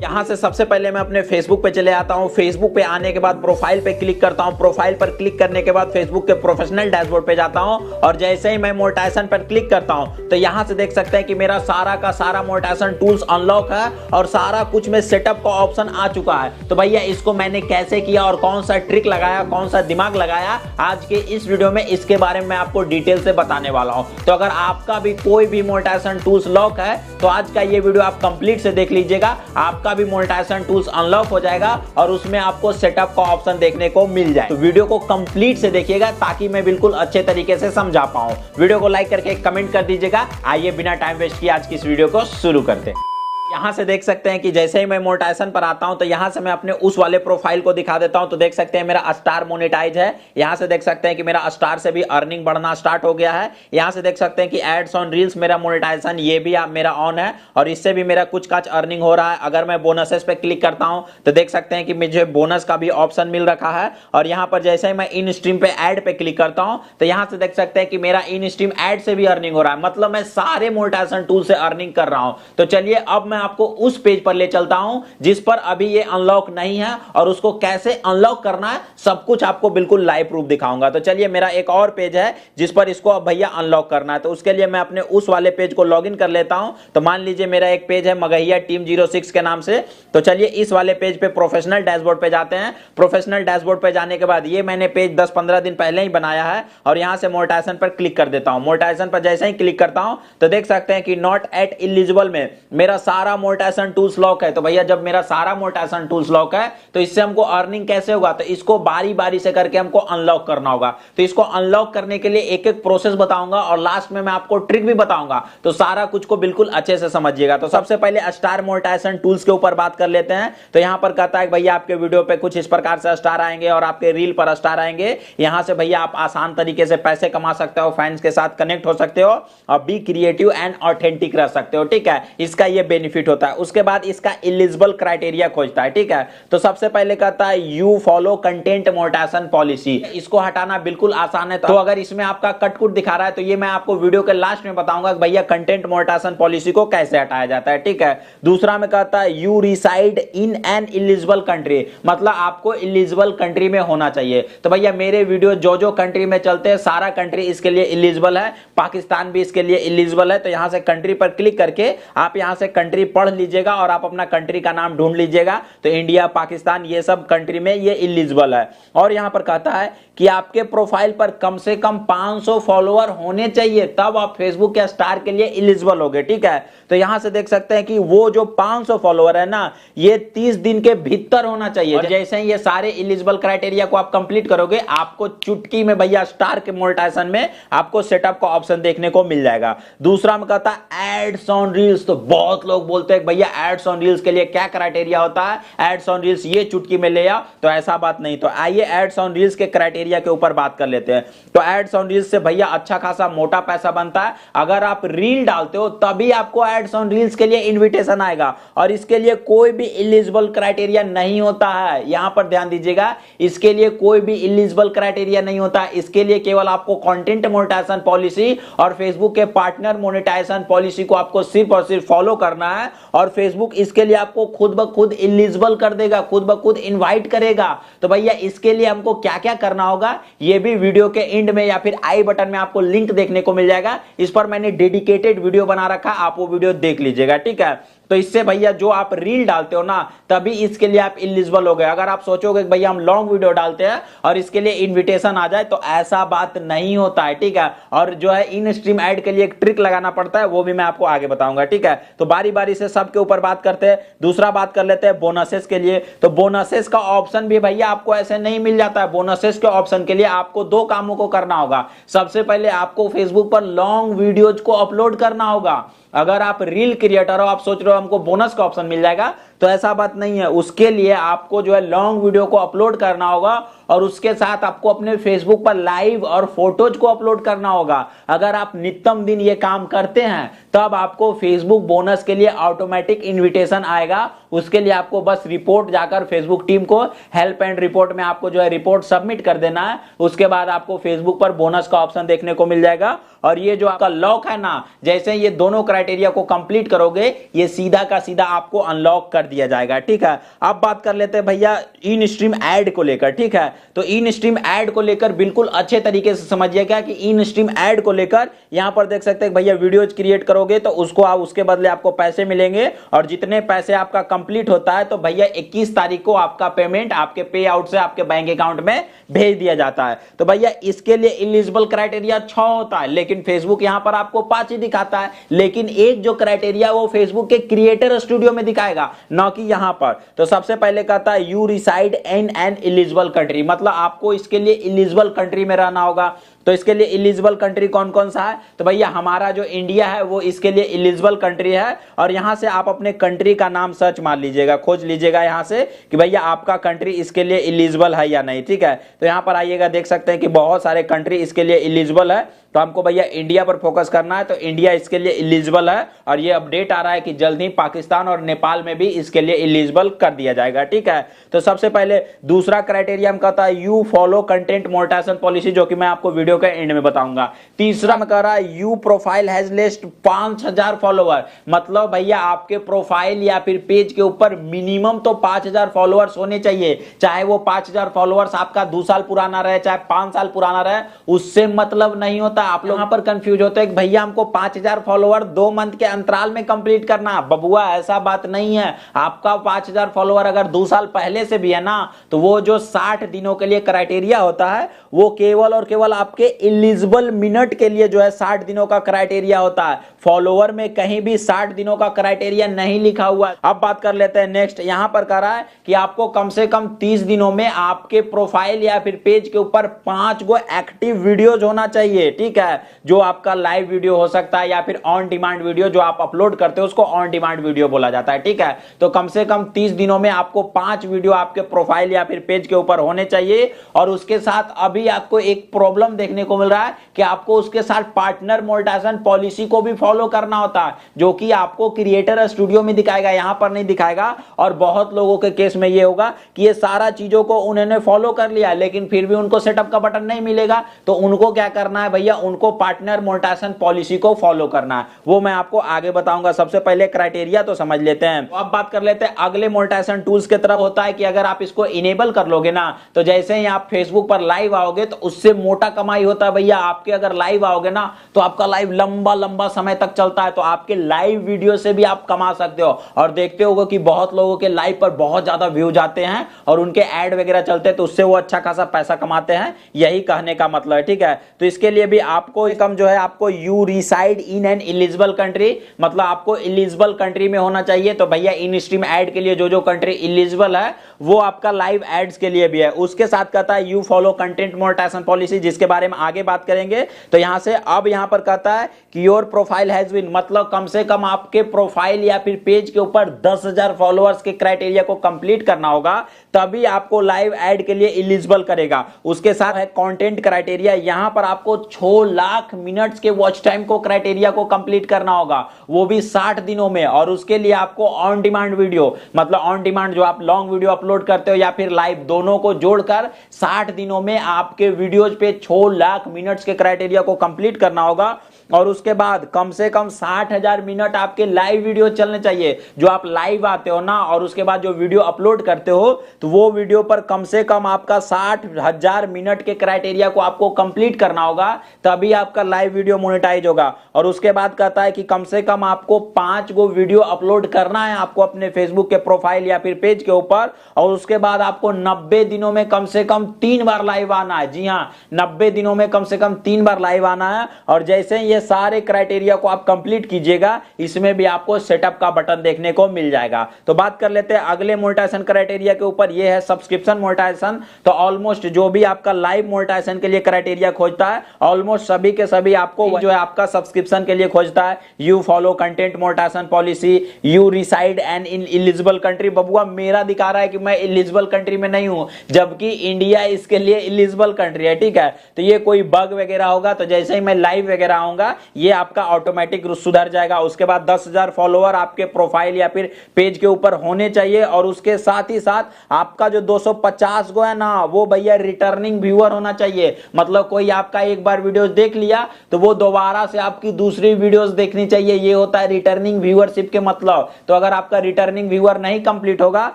यहाँ से सबसे पहले मैं अपने फेसबुक पे चले आता हूँ। फेसबुक पे आने के बाद प्रोफाइल पे क्लिक करता हूँ। प्रोफाइल पर क्लिक करने के बाद फेसबुक के प्रोफेशनल डैशबोर्ड पे जाता हूँ और जैसे ही मैं मोनेटाइजेशन पर क्लिक करता हूँ तो यहाँ से देख सकते हैं कि मेरा सारा का सारा मोनेटाइजेशन टूल्स अनलॉक है और सारा कुछ में सेटअप का ऑप्शन आ चुका है। तो भैया इसको मैंने कैसे किया और कौन सा ट्रिक लगाया, कौन सा दिमाग लगाया, आज के इस वीडियो में इसके बारे में मैं आपको डिटेल से बताने वाला हूँ। तो अगर आपका भी कोई भी मोनेटाइजेशन टूल्स लॉक है तो आज का ये वीडियो आप कंप्लीट से देख लीजिएगा। आपका भी मोनेटाइजेशन टूल्स अनलॉक हो जाएगा और उसमें आपको सेटअप का ऑप्शन देखने को मिल जाए। तो वीडियो को कंप्लीट से देखिएगा ताकि मैं बिल्कुल अच्छे तरीके से समझा पाऊं। वीडियो को लाइक करके कमेंट कर दीजिएगा। आइए बिना टाइम वेस्ट किए आज की इस वीडियो को शुरू करते हैं। यहाँ से देख सकते हैं कि जैसे ही मैं मोनेटाइजेशन पर आता हूं तो यहाँ से मैं अपने उस वाले प्रोफाइल को दिखा देता हूं। तो देख सकते हैं मेरा स्टार मोनेटाइज है। यहाँ से देख सकते हैं कि मेरा स्टार से भी अर्निंग बढ़ना स्टार्ट हो गया है। यहाँ से देख सकते हैं कि एड्स ऑन रील्स मेरा मोनेटाइजेशन ये भी मेरा ऑन है और इससे भी मेरा कुछ काच अर्निंग हो रहा है। अगर मैं बोनसेस पे क्लिक करता हूं तो देख सकते हैं कि मुझे बोनस का भी ऑप्शन मिल रखा है। और यहाँ पर जैसे ही मैं इन स्ट्रीम पे एड पे क्लिक करता हूं तो यहाँ से देख सकते हैं कि मेरा इन स्ट्रीम एड से भी अर्निंग हो रहा है। मतलब मैं सारे मोनेटाइजेशन टूल से अर्निंग कर रहा हूं। तो चलिए अब मैं आपको उस पेज पर ले चलता हूं जिस पर अभी ये अनलॉक नहीं है और उसको कैसे अनलॉक करना है सब कुछ आपको बिल्कुल लाइव प्रूफ दिखाऊंगा। तो चलिए मेरा एक और पेज है जिस पर इसको अब भैया अनलॉक करना है। तो उसके लिए मैं अपने उस वाले पेज को लॉगिन कर लेता हूं। तो मान लीजिए मेरा एक पेज है मगहिया टीम 06 के नाम से। तो चलिए इस वाले पेज पे प्रोफेशनल डैशबोर्ड पे जाते हैं। प्रोफेशनल डैशबोर्ड पे जाने के बाद ये मैंने पेज 10-15 दिन पहले ही बनाया है और यहां से मोनेटाइजेशन पर क्लिक कर देता हूं। मोनेटाइजेशन पर जैसे ही क्लिक करता हूं तो देख सकते हैं कि नॉट एट एलिजिबल में मेरा सारा मोनेटाइजेशन टूल्स लॉक है। तो भैया जब मेरा सारा मोनेटाइजेशन टूल्स लॉक है तो इससे हमको अर्निंग कैसे होगा, तो इसको बारी बारी से करके हमको अनलॉक करना होगा। तो इसको अनलॉक करने के लिए एक एक प्रोसेस बताऊंगा और लास्ट में मैं आपको ट्रिक भी बताऊंगा। तो सारा कुछ को बिल्कुल अच्छे से समझिएगा। तो सबसे पहले स्टार मोनेटाइजेशन टूल्स के ऊपर बात कर लेते हैं। तो यहां पर कहता है भैया आपके वीडियो पे कुछ इस प्रकार से स्टार आएंगे और आपके रील पर स्टार आएंगे। यहां से भैया आप आसान तरीके से पैसे कमा सकते हो, फैंस के साथ कनेक्ट हो सकते हो और बी क्रिएटिव एंड ऑथेंटिक रह सकते हो। ठीक है, इसका ये बेनिफिट होता है। उसके बाद इसका एलिजिबल क्राइटेरिया खोजता है। ठीक है, तो सबसे पहले कहता है you follow content monetization policy. इसको हटाना बिल्कुल आसान है। तो अगर इसमें आपका कटकुट दिखा रहा है तो ये मैं आपको वीडियो के लास्ट में बताऊंगा कि भैया कंटेंट मोनेटाइजेशन पॉलिसी को कैसे हटाया जाता है। ठीक है, दूसरा में कहता है you reside in an eligible country, मतलब आपको एलिजिबल कंट्री में होना चाहिए। तो भैया मेरे वीडियो जो जो कंट्री में चलते हैं सारा कंट्री इसके लिए एलिजिबल है। पाकिस्तान भी इसके लिए एलिजिबल है। तो यहां से कंट्री पर क्लिक करके आप यहां से कंट्री पढ़ लीजिएगा और आप अपना कंट्री का नाम ढूंढ लीजिएगा। तो इंडिया, पाकिस्तान, ये सब कंट्री में ये एलिजिबल है। और यहां पर कहता है कि आपके प्रोफाइल पर कम से कम 500 फॉलोअर होने चाहिए तब आप फेसबुक के स्टार के लिए एलिजिबल होगे। ठीक है, तो यहां से देख सकते हैं कि वो जो 500 फॉलोअर है ना ये 30 दिन के भीतर होना चाहिए। और जैसे ही ये सारे एलिजिबल क्राइटेरिया को आप कंप्लीट करोगे आपको चुटकी में भैया स्टार के मोनेटाइजेशन में आपको सेटअप का ऑप्शन देखने को मिल जाएगा। दूसरा में कहता है एड्स ऑन रील्स। तो बहुत लोग बोलते हैं भैया एड्स ऑन रील्स के लिए क्या क्राइटेरिया होता है, एड्स ऑन रील्स ये चुटकी में ले आओ। तो ऐसा बात नहीं। तो आइए एड्स ऑन रील्स के क्राइटेरिया के ऊपर बात कर लेते हैं। तो एड्स ऑन रील्स से भैया अच्छा खासा मोटा पैसा बनता है। अगर आप रील डालते हो तभी आपको एड्स ऑन रील्स के लिए इनविटेशन आएगा और इसके लिए कोई भी एलिजिबल क्राइटेरिया नहीं होता है। यहां पर ध्यान दीजिएगा, इसके लिए कोई भी एलिजिबल क्राइटेरिया नहीं होता है। इसके लिए केवल आपको कंटेंट मोनेटाइजेशन पॉलिसी और फेसबुक के पार्टनर मोनेटाइजेशन पॉलिसी को आपको सिर्फ और सिर्फ फॉलो करना है और फेसबुक इसके लिए आपको खुद ब खुद एलिजिबल कर देगा, खुद ब खुद इनवाइट करेगा। तो भैया इसके लिए हमको क्या क्या करना होगा ये भी वीडियो के एंड में या फिर आई बटन में आपको लिंक देखने को मिल जाएगा। इस पर मैंने डेडिकेटेड वीडियो बना रखा, आप वो वीडियो देख लीजिएगा। ठीक है, तो इससे भैया जो आप रील डालते हो ना तभी इसके लिए आप एलिजिबल हो गए। अगर आप सोचोगे कि भैया हम लॉन्ग वीडियो डालते हैं और इसके लिए इनविटेशन आ जाए तो ऐसा बात नहीं होता है। ठीक है, और जो है इन स्ट्रीम ऐड के लिए एक ट्रिक लगाना पड़ता है वो भी मैं आपको आगे बताऊंगा। ठीक है, तो बारी बारी से सबके ऊपर बात करते हैं। दूसरा बात कर लेते हैं बोनसेस के लिए। तो बोनसेस का ऑप्शन भी भैया आपको ऐसे नहीं मिल जाता है। बोनसेस के ऑप्शन के लिए आपको दो कामों को करना होगा। सबसे पहले आपको फेसबुक पर लॉन्ग वीडियोज को अपलोड करना होगा। अगर आप रील क्रिएटर हो, आप सोच रहे हो हमको बोनस का ऑप्शन मिल जाएगा, तो ऐसा बात नहीं है। उसके लिए आपको जो है लॉन्ग वीडियो को अपलोड करना होगा और उसके साथ आपको अपने फेसबुक पर लाइव और फोटोज को अपलोड करना होगा। अगर आप नित्यम दिन ये काम करते हैं तब आपको फेसबुक बोनस के लिए ऑटोमेटिक इनविटेशन आएगा। उसके लिए आपको बस रिपोर्ट जाकर फेसबुक टीम को हेल्प एंड रिपोर्ट में आपको जो है रिपोर्ट सबमिट कर देना है। उसके बाद आपको फेसबुक पर बोनस का ऑप्शन देखने को मिल जाएगा। और ये जो आपका लॉक है ना, जैसे ये दोनों क्राइटेरिया को कंप्लीट करोगे ये सीधा का सीधा आपको अनलॉक कर दिया जाएगा। ठीक है, अब बात कर लेते हैं भैया इन स्ट्रीम ऐड को लेकर। ठीक है, तो इन स्ट्रीम ऐड को लेकर बिल्कुल अच्छे तरीके से समझिएगा कि इन स्ट्रीम ऐड को लेकर यहां पर देख सकते हैं भैया वीडियोज क्रिएट करोगे तो उसको आप उसके बदले आपको पैसे मिलेंगे, और जितने पैसे आपका कंप्लीट होता है तो भैया 21 तारीख को आपका पेमेंट आपके पे आउट से आपके बैंक अकाउंट में भेज दिया जाता है। तो भैया इसके लिए एलिजिबल क्राइटेरिया 6 होता है, लेकिन फेसबुक यहां पर आपको 5 ही दिखाता है। लेकिन एक जो क्राइटेरिया वो फेसबुक के क्रिएटर स्टूडियो में दिखाएगा, ना कि यहां पर। तो सबसे पहले कहता है you reside in an eligible country, मतलब आपको इसके लिए एलिजिबल कंट्री में रहना होगा। तो इसके लिए एलिजिबल कंट्री कौन कौन सा है, तो भैया हमारा जो इंडिया है वो इसके लिए एलिजिबल कंट्री है। और यहां से आप अपने कंट्री का नाम सर्च मार लीजिएगा, खोज लीजिएगा यहां से कि भैया आपका कंट्री इसके लिए एलिजिबल है या नहीं। ठीक है, तो यहां पर आइएगा, देख सकते हैं कि बहुत सारे कंट्री इसके लिए एलिजिबल है। तो हमको भैया इंडिया पर फोकस करना है, तो इंडिया इसके लिए एलिजिबल है। और ये अपडेट आ रहा है कि जल्द ही पाकिस्तान और नेपाल में भी इसके लिए एलिजिबल कर दिया जाएगा। ठीक है, तो सबसे पहले दूसरा क्राइटेरिया हम कहता है you follow content monetization policy, जो कि मैं आपको वीडियो के एंड में बताऊंगा। तीसरा में कह रहा है you profile has list 5000 follower, मतलब भैया आपके प्रोफाइल या फिर पेज के ऊपर मिनिमम तो 5000 फॉलोअर्स होने चाहिए। चाहे वो 5000 फॉलोअर्स आपका 2 साल पुराना रहे, चाहे 5 साल पुराना रहे, उससे मतलब नहीं होता। आप लोग यहां पर कंफ्यूज होते हैं कि भैया हमको 5000 फॉलोअर 2 मंथ के अंतराल में कंप्लीट करना। बबुआ ऐसा बात नहीं है, आपका 5000 फॉलोअर अगर 2 साल पहले से भी है ना, तो वो जो 60 दिनों के लिए क्राइटेरिया होता है वो केवल और केवल आपके एलिजिबल मिनट के लिए जो है 60 दिनों का क्राइटेरिया होता है। फॉलोअर में कहीं भी 60 दिनों का क्राइटेरिया नहीं लिखा हुआ। अब बात कर लेते हैं नेक्स्ट, यहां पर कह रहा है कि आपको कम से कम 30 दिनों में आपके प्रोफाइल या फिर पेज के ऊपर 5 गो एक्टिव वीडियोज होना चाहिए। ठीक है, जो आपका लाइव वीडियो हो सकता है या फिर ऑन डिमांड वीडियो जो आप अपलोड करते हो उसको ऑन डिमांड वीडियो बोला जाता है। ठीक है, तो कम से कम 30 दिनों में आपको 5 वीडियो आपके प्रोफाइल या फिर पेज के ऊपर होने चाहिए। और उसके साथ अभी आपको एक प्रॉब्लम देखने को मिल रहा है कि आपको उसके साथ पार्टनर मोनेटाइजेशन पॉलिसी को भी फॉलो करना होता है, जो कि आपको क्रिएटर स्टूडियो में दिखाएगा, यहां पर नहीं दिखाएगा। और बहुत लोगों के केस में यह होगा कि ये सारा चीजों को उन्होंने फॉलो कर लिया, लेकिन फिर भी उनको सेटअप का बटन नहीं मिलेगा। तो उनको क्या करना है भैया, उनको पार्टनर मोनेटाइजेशन पॉलिसी को फॉलो करना है, वो मैं आपको आगे बताऊंगा। सबसे पहले क्राइटेरिया तो समझ लेते हैं। तो अब बात कर लेते हैं अगले मोनेटाइजेशन टूल्स की तरफ। होता है कि अगर आप इसको इनेबल कर लोगे ना, तो जैसे ही आप फेसबुक पर लाइव आओगे तो उससे मोटा कमाई होता है भैया। आपके अगर लाइव आओगे ना तो आपका लाइव लंबा लंबा समय तक चलता है, तो आपके लाइव वीडियो से भी आप कमा सकते हो। और देखते होगे कि बहुत लोगों के लाइव पर बहुत ज्यादा व्यूज आते हैं और उनके ऐड वगैरह चलते हैं, तो उससे वो अच्छा खासा पैसा कमाते हैं, यही कहने का मतलब है। ठीक है, तो इसके लिए भी आपको कम जो है आपको you reside in an eligible country, मतलब आपको एलिजिबल कंट्री में होना चाहिए। तो भैया इन स्ट्रीम ऐड के लिए जो जो कंट्री एलिजिबल है वो आपका लाइव एड्स के लिए भी है। उसके साथ कहता है you follow content monetization policy, जिसके बारे में आगे बात करेंगे। तो यहां से अब यहां पर कहता है कि योर प्रोफाइल हैज बीन, मतलब कम से कम आपके प्रोफाइल या फिर पेज के ऊपर 10,000 फॉलोअर्स के क्राइटेरिया को कंप्लीट करना होगा, तभी आपको लाइव एड के लिए एलिजिबल करेगा। उसके साथ है कंटेंट क्राइटेरिया, यहां पर आपको 6 लाख मिनट्स के वॉच टाइम को क्राइटेरिया को कंप्लीट करना होगा, वो भी 60 दिनों में। और उसके लिए आपको ऑन डिमांड वीडियो, मतलब ऑन डिमांड जो आप लॉन्ग वीडियो अपलोड करते हो या फिर लाइव, दोनों को जोड़कर 60 दिनों में आपके वीडियोज पे 6 लाख मिनट्स के क्राइटेरिया को कंप्लीट करना होगा। और उसके बाद कम से कम 60,000 मिनट आपके लाइव वीडियो चलने चाहिए। जो आप लाइव आते हो ना और उसके बाद जो वीडियो अपलोड करते हो, तो वो वीडियो पर कम से कम आपका 60,000 मिनट के क्राइटेरिया को आपको कंप्लीट करना होगा, तभी आपका लाइव वीडियो मोनेटाइज होगा। और उसके बाद कहता है कि कम से कम आपको 5 गो वीडियो अपलोड करना है आपको अपने फेसबुक के प्रोफाइल या फिर पेज के ऊपर। और उसके बाद आपको 90 दिनों में कम से कम 3 बार लाइव आना है। जी हाँ, 90 दिनों में कम से कम 3 बार लाइव आना है। और जैसे ये सारे क्राइटेरिया को आप कंप्लीट कीजिएगा, इसमें भी आपको सेटअप का बटन देखने को मिल जाएगा। तो बात कर लेते हैं अगले मोनेटाइजेशन क्राइटेरिया के ऊपर, ये है सब्सक्रिप्शन मोनेटाइजेशन। तो ऑलमोस्ट जो भी आपका लाइव मोनेटाइजेशन के लिए क्राइटेरिया खोजता है, ऑलमोस्ट सभी के सभी आपको जो है आपका सब्सक्रिप्शन के लिए खोजता है। You follow content monetization policy, you reside and in eligible country. बबुआ मेरा दिखा रहा है कि मैं एलिजिबल कंट्री में नहीं हूं, जबकि इंडिया इसके लिए एलिजिबल कंट्री है। ठीक है, तो ये कोई बग वगैरह होगा तो जैसे ही मैं लाइव वगैरह आऊंगा लीजिएगा, ये आपका ऑटोमेटिक सुधर जाएगा। उसके बाद 10,000 फॉलोअर आपके प्रोफाइल या फिर पेज के ऊपर होने चाहिए, और उसके साथ ही साथ आपका जो 250 गो है ना, वो भैया रिटर्निंग व्यूअर होना चाहिए। मतलब कोई आपका एक बार वीडियोस देख लिया तो वो दोबारा से आपकी दूसरी वीडियोस देखनी चाहिए, ये होता है रिटर्निंग व्यूअरशिप के मतलब। तो अगर आपका रिटर्निंग व्यूअर नहीं कंप्लीट होगा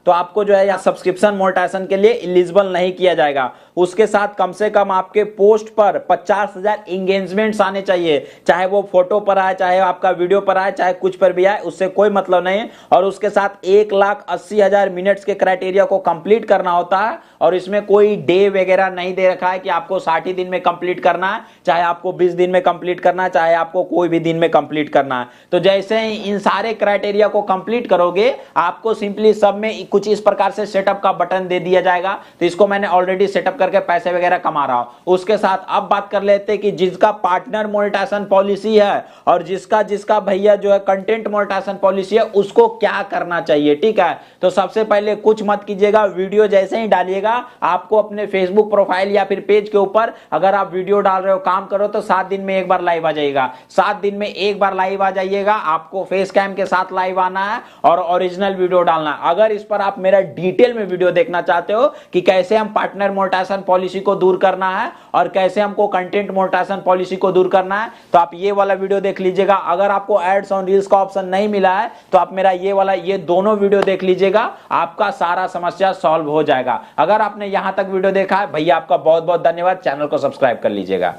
तो आपको जो है या सब्सक्रिप्शन मोनेटाइजेशन के लिए एलिजिबल नहीं किया जाएगा। उसके साथ कम से कम आपके पोस्ट पर 50,000 एंगेजमेंट्स आने चाहिए, चाहे वो फोटो पर आए, चाहे आपका वीडियो पर आए, चाहे कुछ पर भी आए, उससे कोई मतलब नहीं। और उसके साथ 1,80,000 मिनट्स के क्राइटेरिया को कंप्लीट करना होता है, और इसमें कोई डे वगैरह नहीं दे रखा है कि आपको 60 ही दिन में कंप्लीट करना है, चाहे आपको 20 दिन में कंप्लीट करना है, चाहे आपको कोई भी दिन में कंप्लीट करना है। तो जैसे ही इन सारे क्राइटेरिया को कंप्लीट करोगे, आपको सिंपली सब में कुछ इस प्रकार से सेटअप का बटन दे दिया जाएगा। तो इसको मैंने ऑलरेडी सेटअप करके पैसे वगैरह कमा रहा हूं। उसके साथ अब बात कर लेते हैं कि जिसका पार्टनर मोनेटाइजेशन पॉलिसी है और जिसका जिसका भैया जो है कंटेंट मोनेटाइजेशन पॉलिसी है, उसको क्या करना चाहिए। ठीक है, तो सबसे पहले कुछ मत कीजिएगा, वीडियो जैसे ही डालिएगा आपको अपने फेसबुक प्रोफाइल या फिर पेज के ऊपर अगर आप वीडियो डाल रहे हो, काम करो, तो 7 दिन में एक बार लाइव आ जाइएगा। 7 दिन में एक बार लाइव आ जाइएगा, आपको फेस कैम के साथ लाइव आना है और ओरिजिनल वीडियो डालना है। अगर इस पर आप मेरा डिटेल में वीडियो देखना चाहते हो कि कैसे हम पार्टनर मोनेटाइजेशन पॉलिसी को दूर करना है और कैसे हमको कंटेंट मोनेटाइजेशन पॉलिसी को दूर करना है, तो आप ये वाला वीडियो देख लीजिएगा। अगर आपको एड्स ऑन रील्स का ऑप्शन नहीं मिला है तो आप मेरा ये दोनों वीडियो देख लीजिएगा, आपका सारा समस्या सॉल्व हो जाएगा। अगर आपने यहां तक वीडियो देखा है भैया, आपका बहुत बहुत धन्यवाद। चैनल को सब्सक्राइब कर लीजिएगा।